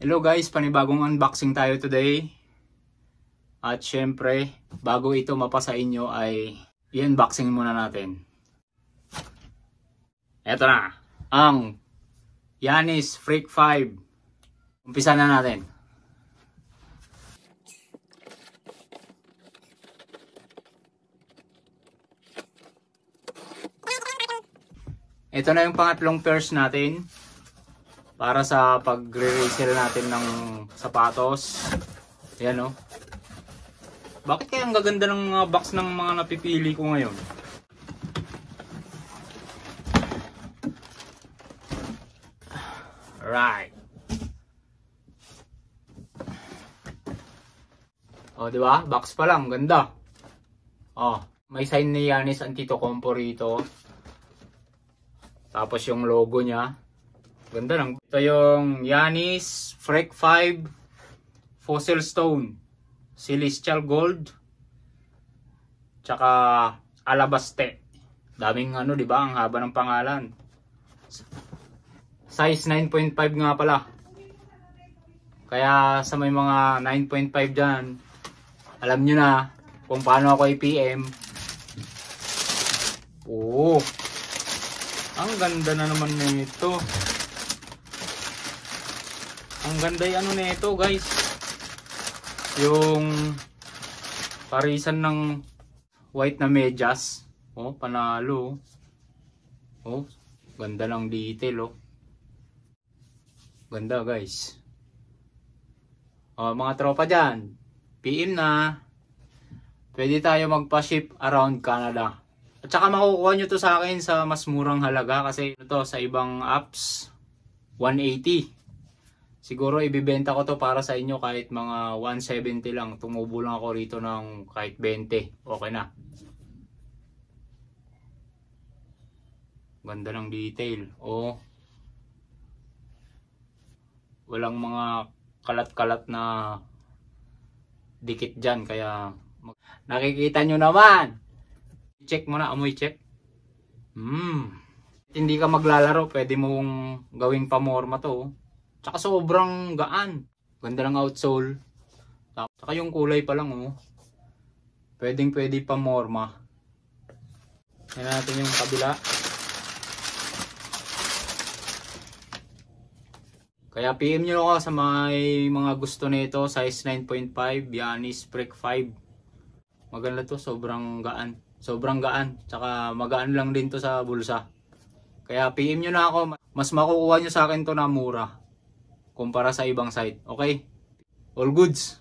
Hello guys, panibagong unboxing tayo today. At syempre, bago ito mapa sa inyo ay i-unboxing muna natin. Eto na, ang Yanis Freak 5. Umpisa na natin. Ito na yung pangatlong pairs natin para sa pag-resell natin ng sapatos. Ayan o. Bakit kaya ang gaganda ng mga box ng mga napipili ko ngayon? Right. O, di ba? Box pa lang, ganda. O, may sign ni Yanis Antetokounmpo rito. Tapos yung logo niya. Ganda lang. Ito yung Yanis Freak 5 Fossil Stone Celestial Gold tsaka Alabaste. Daming ano, di ba? Ang haba ng pangalan. Size 9.5 nga pala. Kaya sa may mga 9.5 dyan, alam nyo na kung paano ako i-PM. Oo. Ang ganda na naman nito. Ang ganda yung ano nito, guys. Yung parisan ng white na medyas. Oh, panalo. Oh, ganda ng detail, oh. Ganda, guys. Oh, mga tropa dyan, PM na. Pwede tayo magpa-ship around Canada. At saka makukuha nyo to sa akin sa mas murang halaga kasi ito sa ibang apps 180. Siguro ibibenta ko to para sa inyo kahit mga 170 lang. Tumubo lang ako rito ng kahit 20. Okay na. Ganda ng detail. Oh. Walang mga kalat-kalat na dikit dyan. Kaya nakikita nyo naman. Check mo na. Amoy check. Hindi ka maglalaro. Pwede mong gawing pamorma to. Tsaka sobrang gaan. Ganda ng outsole. Tsaka yung kulay pa lang, oh. Pwedeng pwede pa morma. Yan natin yung kabila. Kaya PM nyo ako sa mga gusto nito. Size 9.5. Yanis Freak 5. Maganda to. Sobrang gaan. Sobrang gaan. Tsaka magaan lang din to sa bulsa. Kaya PM nyo na ako. Mas makukuha nyo sa akin to na mura kumpara sa ibang site. Okay? All goods.